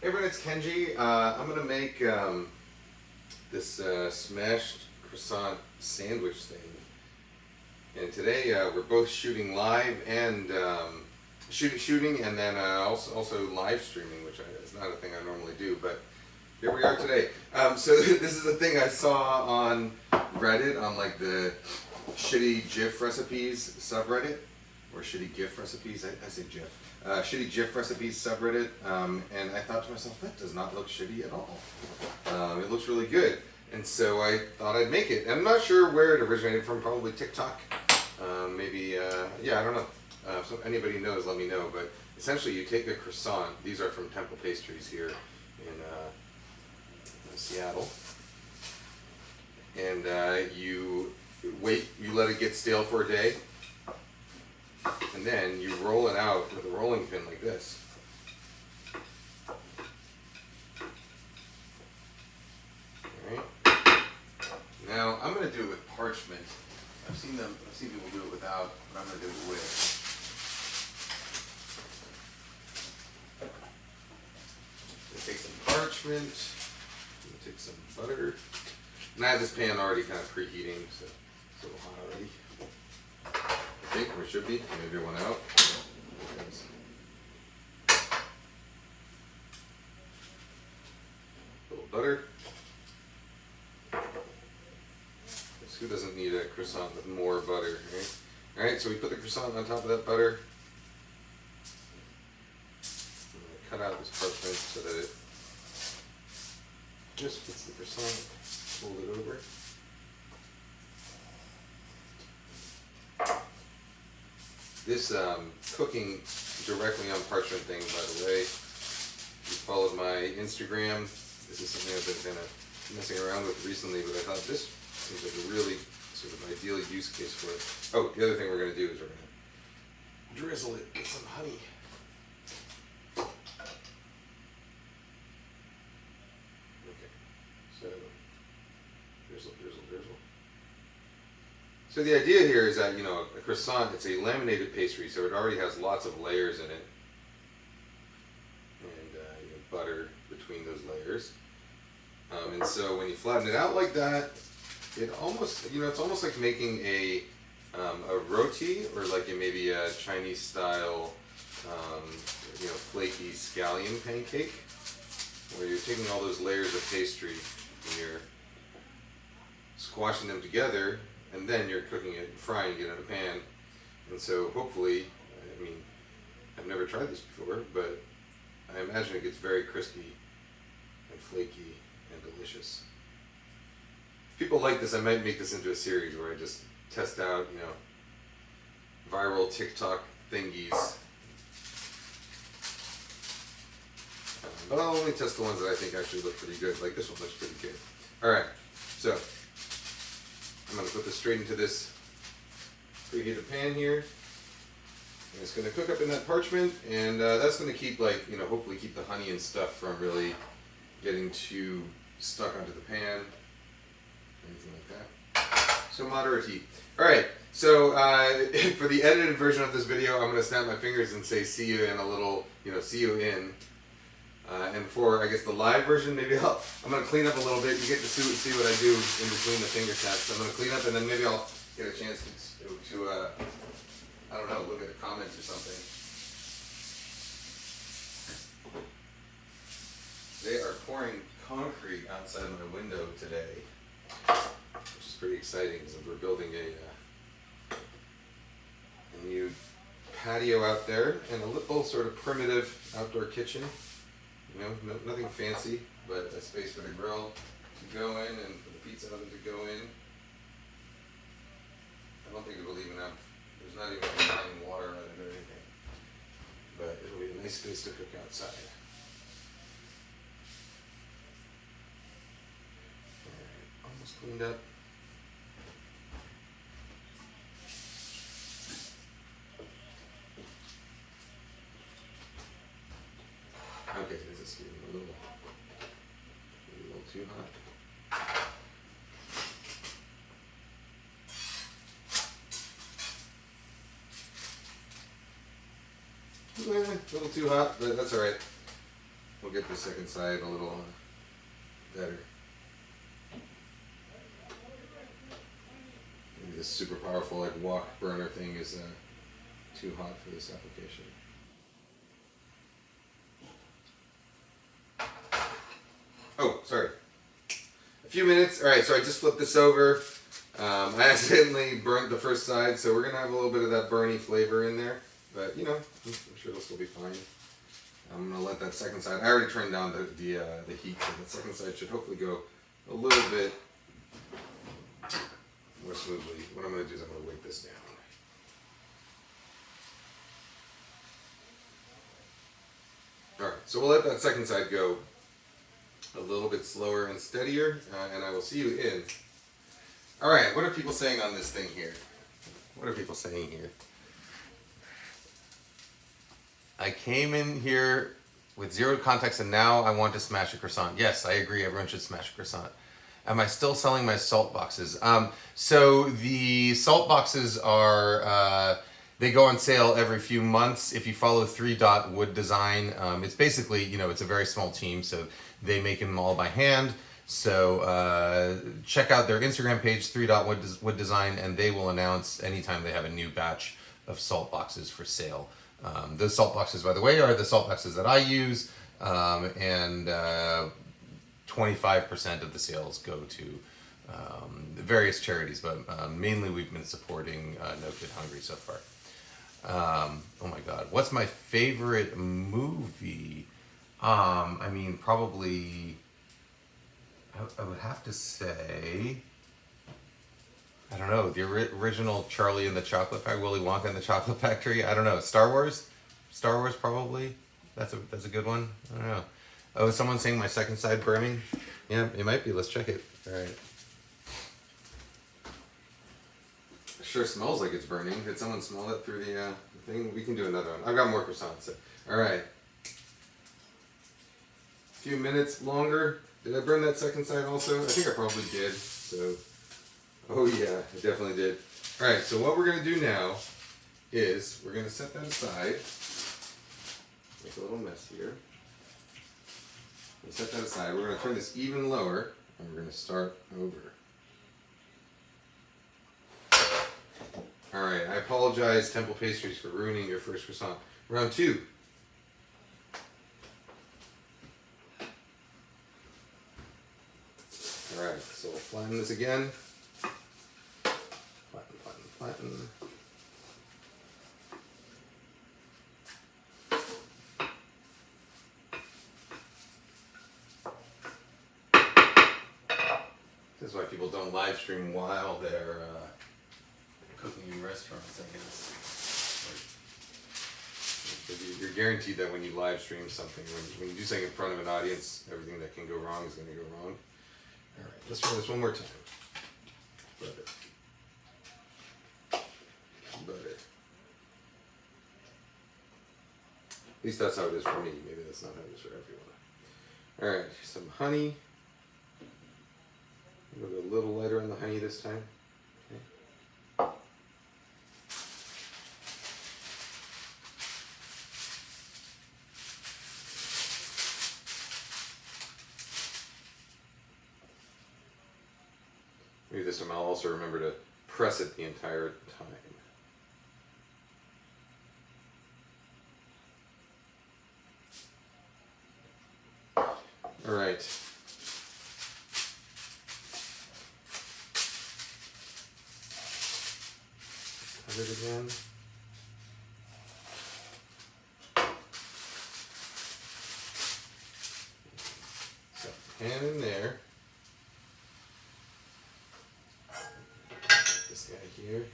Hey everyone, it's Kenji. I'm going to make this smashed croissant sandwich thing. And today we're both shooting live and shooting and then also live streaming, which is not a thing I normally do, but here we are today. So this is a thing I saw on Reddit, on like the shitty GIF recipes subreddit, or shitty GIF recipes, I say GIF. Shitty GIF recipes subreddit, and I thought to myself, that does not look shitty at all. It looks really good, and so I thought I'd make it. I'm not sure where it originated from, probably TikTok, maybe, yeah, I don't know. If anybody knows, let me know, but essentially you take a croissant, these are from Temple Pastries here in Seattle, and you let it get stale for a day, and then you roll it out with a rolling pin like this. Alright. Now I'm going to do it with parchment. I've seen people do it without, but I'm going to do it with. Take some parchment, take some butter. And I have this pan already kind of preheating, so it's a little hot already. I think, or it should be. Maybe it went out. A little butter. Who doesn't need a croissant with more butter, right? Alright, so we put the croissant on top of that butter. I'm going to cut out this parchment so that it just fits the croissant. Fold it over. This cooking directly on parchment thing, by the way, if you followed my Instagram, this is something I've been kind of messing around with recently, but I thought this seems like a really sort of ideal use case for it. Oh, the other thing we're going to do is we're going to drizzle it with some honey. Okay, so drizzle, drizzle, drizzle. So the idea here is that, you know, a croissant, it's a laminated pastry, so it already has lots of layers in it. And you know, butter between those layers. And so when you flatten it out like that, it almost, you know, it's almost like making a roti, or like maybe a Chinese style, you know, flaky scallion pancake, where you're taking all those layers of pastry and you're squashing them together, and then you're cooking it, frying it in a pan. And so hopefully, I mean, I've never tried this before, but I imagine it gets very crispy and flaky and delicious. If people like this, I might make this into a series where I just test out, you know, viral TikTok thingies. But I'll only test the ones that I think actually look pretty good. Like this one looks pretty good. Alright, so I'm going to put this straight into this preheated pan here. And it's going to cook up in that parchment, and that's going to keep, like, you know, hopefully keep the honey and stuff from really getting too stuck onto the pan. Anything like that. So moderate heat. Alright, so for the edited version of this video, I'm going to snap my fingers and say see you in a little, you know, see you in. And for, I guess, the live version, maybe I'm going to clean up a little bit. You get to see what I do in between the finger taps. I'm going to clean up, and then maybe I'll get a chance to I don't know, look at the comments or something. They are pouring concrete outside my window today, which is pretty exciting, because we're building a new patio out there, and a little sort of primitive outdoor kitchen. You know, nothing fancy, but a space for the grill to go in and for the pizza oven to go in. I don't think it'll even have, there's not even running water on it or anything. But it'll be a nice space to cook outside. Alright, almost cleaned up. Okay, this is getting a little too hot. A little too hot, but that's alright. we'll get the second side a little better. Maybe this super powerful like wok burner thing is too hot for this application. Oh, sorry. A few minutes. All right, so I just flipped this over. I accidentally burnt the first side, so we're gonna have a little bit of that burny flavor in there. But you know, I'm sure it'll still be fine. I'm gonna let that second side. I already turned down the heat, so the second side should hopefully go a little bit more smoothly. What I'm gonna do is I'm gonna weight this down. All right, so we'll let that second side go a little bit slower and steadier, and I will see you in. All right, what are people saying on this thing here? What are people saying here? I came in here with zero context and now I want to smash a croissant. Yes, I agree, everyone should smash a croissant. Am I still selling my salt boxes? So the salt boxes are, they go on sale every few months. If you follow 3 Dot Wood Design, it's basically, you know, it's a very small team, so they make them all by hand. So check out their Instagram page, 3 Dot Wood Design, and they will announce anytime they have a new batch of salt boxes for sale. Those salt boxes, by the way, are the salt boxes that I use, and 25% of the sales go to various charities, but mainly we've been supporting No Kid Hungry so far. Oh my God, what's my favorite movie? I mean, probably, I would have to say, I don't know, the original Charlie and the Chocolate Factory, Willy Wonka and the Chocolate Factory. I don't know, Star Wars probably. That's a good one. I don't know. Oh, is someone saying my second side burning? Yeah, it might be. Let's check it. All right. It sure smells like it's burning. Did someone smell it through the thing? We can do another one. I've got more croissants. So. All right. A few minutes longer. Did I burn that second side also? I think I probably did. So, oh yeah, I definitely did. All right. So what we're gonna do now is we're gonna set that aside. Make a little mess here. We'll set that aside. We're going to turn this even lower, and we're going to start over. All right, I apologize, Temple Pastries, for ruining your first croissant. Round 2. All right, so we'll flatten this again. Flatten, flatten, flatten. This is why people don't live stream while they're cooking in restaurants, I guess. Like, you're guaranteed that when you live stream something, when you do something in front of an audience, everything that can go wrong is going to go wrong. All right, let's try this one more time. Butter. Butter. At least that's how it is for me. Maybe that's not how it is for everyone. All right, some honey. Go a little lighter on the honey this time. Okay. Maybe this time I'll also remember to press it the entire time. All right. Cover it again. So, pan in there. This guy here.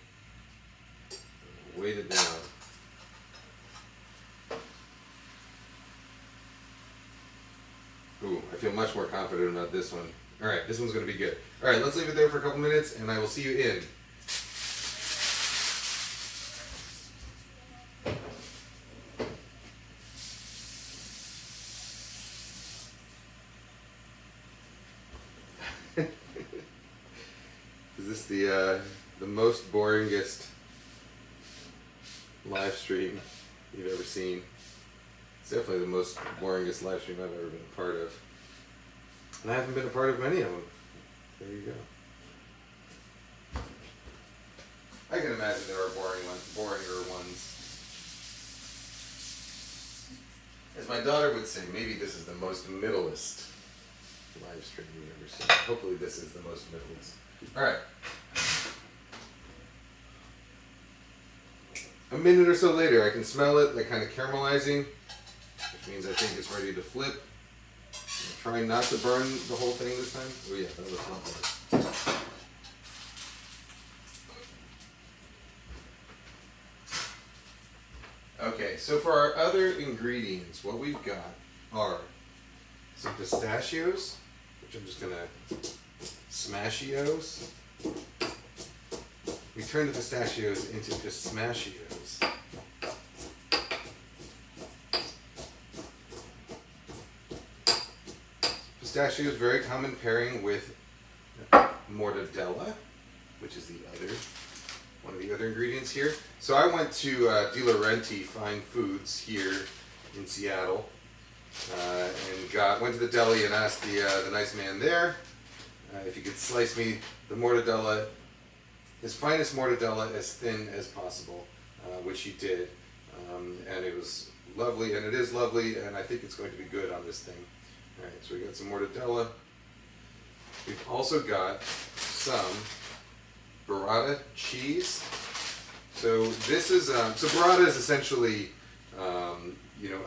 Weight it down. Ooh, I feel much more confident about this one. All right, this one's going to be good. All right, let's leave it there for a couple minutes, and I will see you in. Is this the most boringest live stream you've ever seen? It's definitely the most boringest live stream I've ever been a part of. And I haven't been a part of many of them. There you go. I can imagine there are boringer ones. As my daughter would say, maybe this is the most middleist live stream you've ever seen. Hopefully this is the most middleist. Alright. A minute or so later, I can smell it, like kind of caramelizing, which means I think it's ready to flip. I'm trying not to burn the whole thing this time. Oh yeah, that looks not bad. Okay, so for our other ingredients, what we've got are some pistachios, which I'm just gonna smashios. We turn the pistachios into pistmachios. Pistachios, very common pairing with mortadella, which is one of the other ingredients here. So I went to Di Laurenti Fine Foods here in Seattle, and went to the deli and asked the nice man there if he could slice me the mortadella, his finest mortadella, as thin as possible, which he did, and it was lovely, and it is lovely, and I think it's going to be good on this thing. All right, so we got some mortadella. We've also got some burrata cheese. So this is burrata is essentially a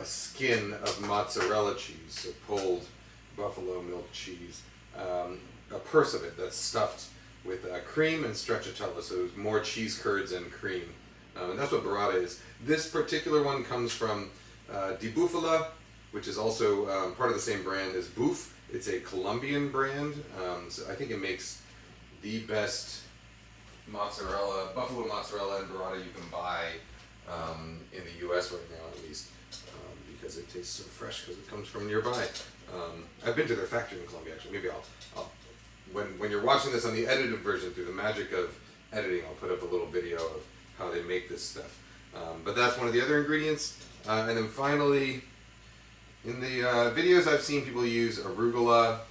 skin of mozzarella cheese, so pulled buffalo milk cheese, a purse of it that's stuffed with cream and stracciatella, so more cheese curds and cream. And that's what burrata is. This particular one comes from Di Bufala, which is also part of the same brand as Boof. It's a Colombian brand, so I think it makes the best buffalo mozzarella and burrata you can buy in the U.S. right now, at least, because it tastes so fresh because it comes from nearby. I've been to their factory in Colombia, actually. Maybe I'll when you're watching this on the edited version, through the magic of editing, I'll put up a little video of how they make this stuff. But that's one of the other ingredients. And then finally, in the videos I've seen people use arugula.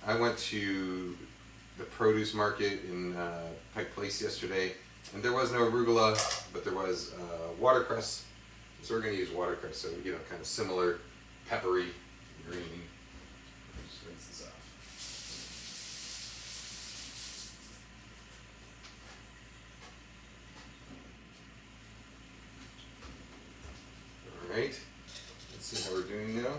I went to the produce market in Pike Place yesterday, and there was no arugula, but there was watercress. So we're going to use watercress, so kind of similar, peppery, green. Just rinse this off. All right. Let's see how we're doing now.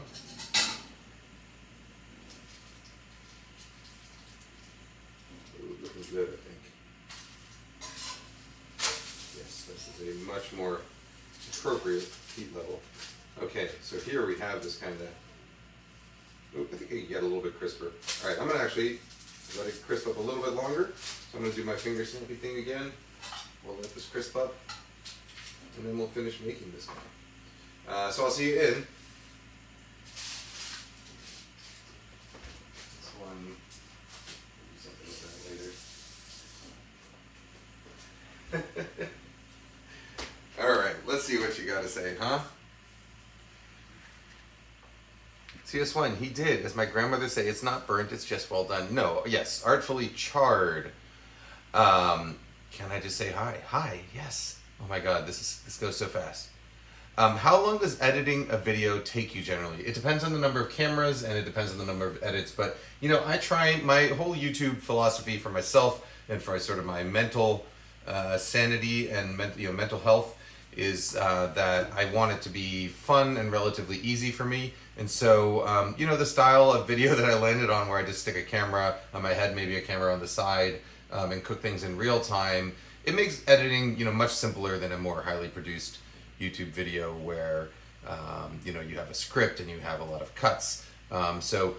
Ooh, looking good, I think. Yes, this is a much more appropriate heat level. Okay, so here we have this kind of, I think it can get a little bit crisper. All right, I'm going to actually let it crisp up a little bit longer. So I'm going to do my finger snappy thing again. We'll let this crisp up, and then we'll finish making this guy. So I'll see you in. This one, do something with that later. All right, let's see what you got to say, huh? See this one? He did, as my grandmother say, it's not burnt, it's just well done. No, yes, artfully charred. Can I just say hi? Hi, yes. Oh my God, this goes so fast. How long does editing a video take you generally? It depends on the number of cameras and it depends on the number of edits, but I try, my whole YouTube philosophy for myself and for sort of my mental sanity and mental health is that I want it to be fun and relatively easy for me. And so, the style of video that I landed on, where I just stick a camera on my head, maybe a camera on the side, and cook things in real time, it makes editing, much simpler than a more highly produced YouTube video where, you have a script and you have a lot of cuts. So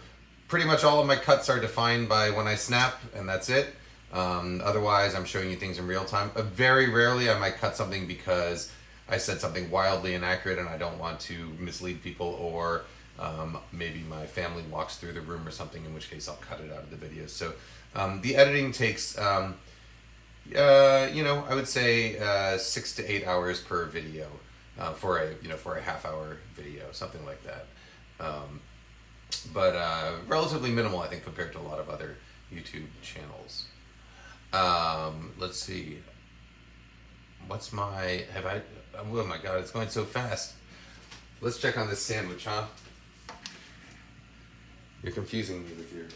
pretty much all of my cuts are defined by when I snap, and that's it. Otherwise, I'm showing you things in real time. Very rarely I might cut something because I said something wildly inaccurate and I don't want to mislead people, or maybe my family walks through the room or something, in which case I'll cut it out of the video. So the editing takes, I would say 6 to 8 hours per video. for a half-hour video, something like that. But relatively minimal, I think, compared to a lot of other YouTube channels. Let's see. What's my, oh my God, it's going so fast. Let's check on this sandwich, huh? You're confusing me with your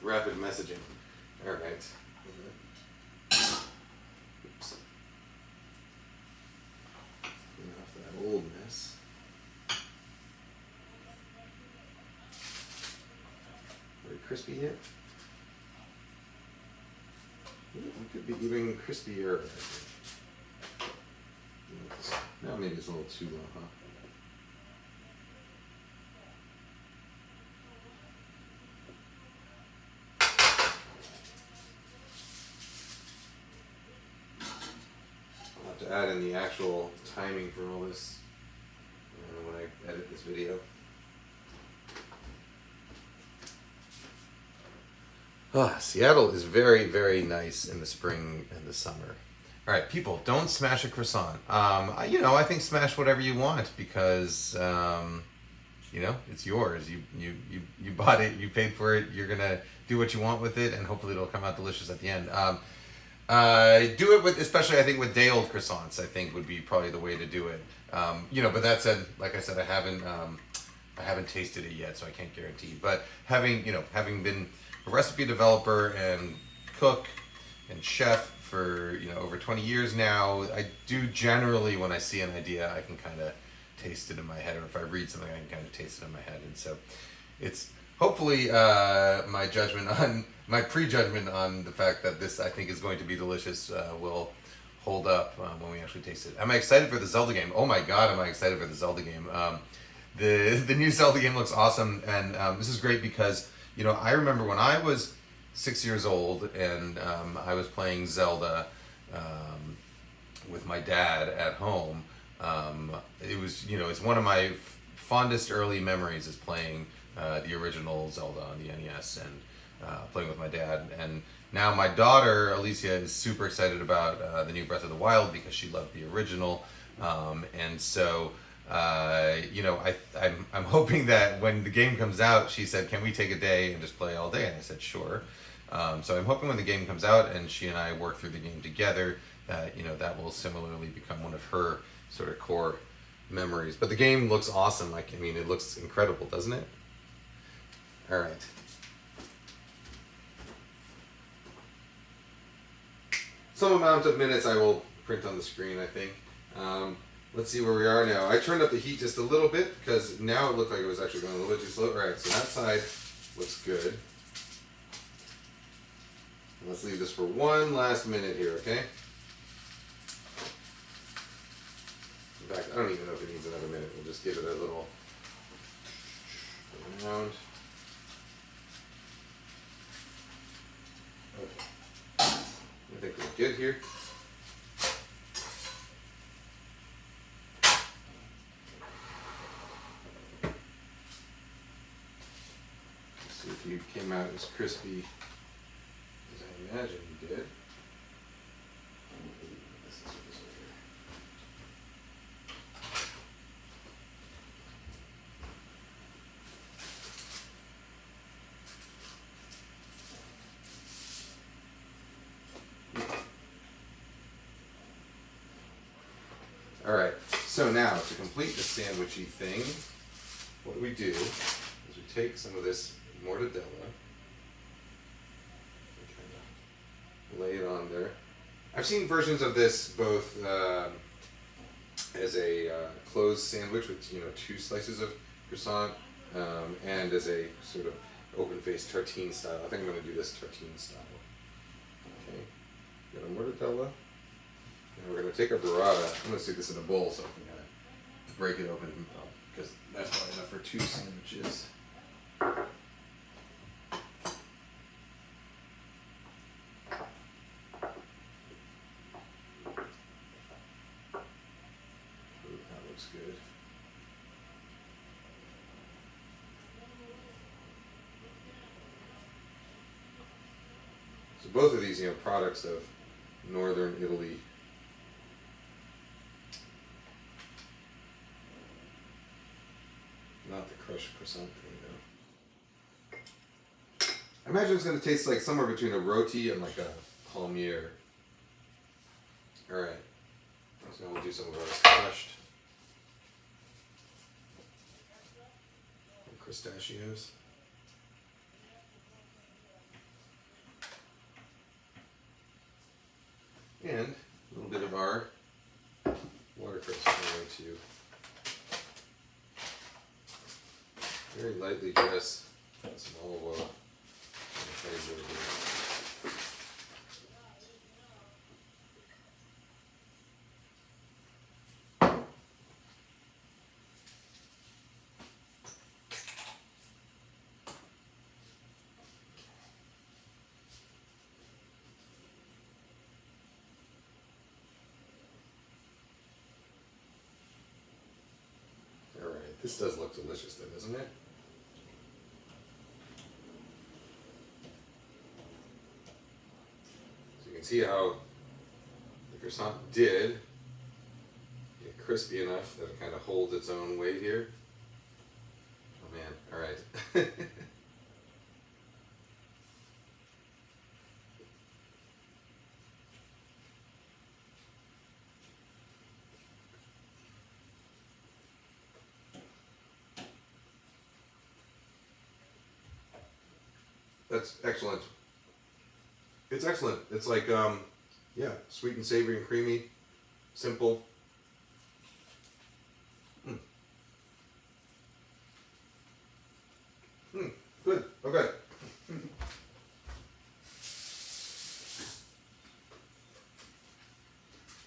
rapid messaging. All right. Oops. Clean off that old mess. Very crispy yet? We could be even crispier. Now maybe it's a little too low, huh? I'll have to add in the actual timing for all this when I edit this video. Seattle is very, very nice in the spring and the summer. All right, people, don't smash a croissant. I think smash whatever you want because, it's yours. You bought it, you paid for it. You're gonna do what you want with it, and hopefully it'll come out delicious at the end. Do it with, especially I think with day-old croissants. I think would be probably the way to do it. But that said, like I said, I haven't tasted it yet, so I can't guarantee. But having been a recipe developer and cook and chef for over 20 years now, I do generally, when I see an idea, I can kind of taste it in my head, or if I read something, I can kind of taste it in my head. And so it's hopefully my prejudgment on the fact that this I think is going to be delicious will hold up when we actually taste it. Am I excited for the Zelda game? Oh my God, am I excited for the Zelda game. The new Zelda game looks awesome, and this is great because I remember when I was 6 years old and I was playing Zelda with my dad at home. It was, it's one of my fondest early memories is playing the original Zelda on the NES and playing with my dad. And now my daughter Alicia is super excited about the new Breath of the Wild because she loved the original, and so. I'm hoping that when the game comes out, she said, "Can we take a day and just play all day?" And I said, "Sure." So I'm hoping when the game comes out and she and I work through the game together, that that will similarly become one of her sort of core memories. But the game looks awesome. It looks incredible, doesn't it? All right. Some amount of minutes I will print on the screen, I think. Let's see where we are now. I turned up the heat just a little bit because now it looked like it was actually going a little bit too slow. All right, so that side looks good. Let's leave this for one last minute here, okay? In fact, I don't even know if it needs another minute. We'll just give it a little around. Okay. I think we're good here. If you came out as crispy as I imagine you did. All right, so now to complete the sandwichy thing, what we do is we take some of this mortadella, kind of lay it on there. I've seen versions of this both as a closed sandwich with 2 slices of croissant, and as a sort of open-faced tartine style. I think I'm going to do this tartine style. Okay, got a mortadella, and we're going to take our burrata. I'm going to stick this in a bowl so I can kind of break it open because that's probably enough for 2 sandwiches. Good. So both of these, products of northern Italy. not the crushed croissant thing though. I imagine it's going to taste like somewhere between a roti and like a palmier. Alright, so we'll do some of our crushed pistachios. And a little bit of our watercress going to very lightly dress some olive oil on the fries over here. Alright, this does look delicious then, doesn't it? So you can see how the croissant did get crispy enough that it kind of holds its own weight here. Oh man, alright. That's excellent. It's excellent. It's like, yeah, sweet and savory and creamy, simple. Good. Okay.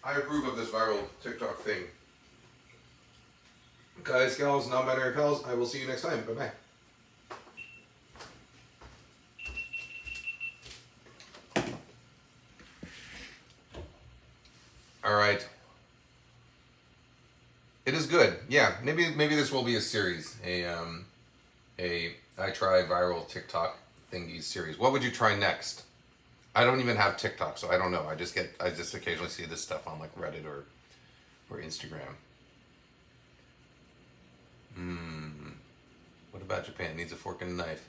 I approve of this viral TikTok thing. Guys, gals, non-binary pals, I will see you next time. Bye-bye. All right. It is good. Yeah, maybe this will be a series, a I try viral TikTok thingies series. What would you try next? I don't even have TikTok, so I don't know. I just occasionally see this stuff on like Reddit or Instagram. What about Japan? Needs a fork and a knife.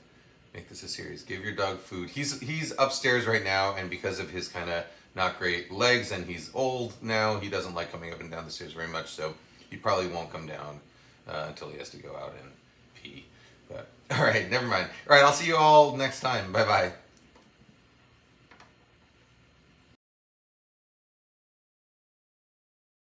Make this a series. Give your dog food. He's upstairs right now, and because of his kind of not great legs, and he's old now, he doesn't like coming up and down the stairs very much, so he probably won't come down until he has to go out and pee. But all right, never mind. All right, I'll see you all next time. Bye bye.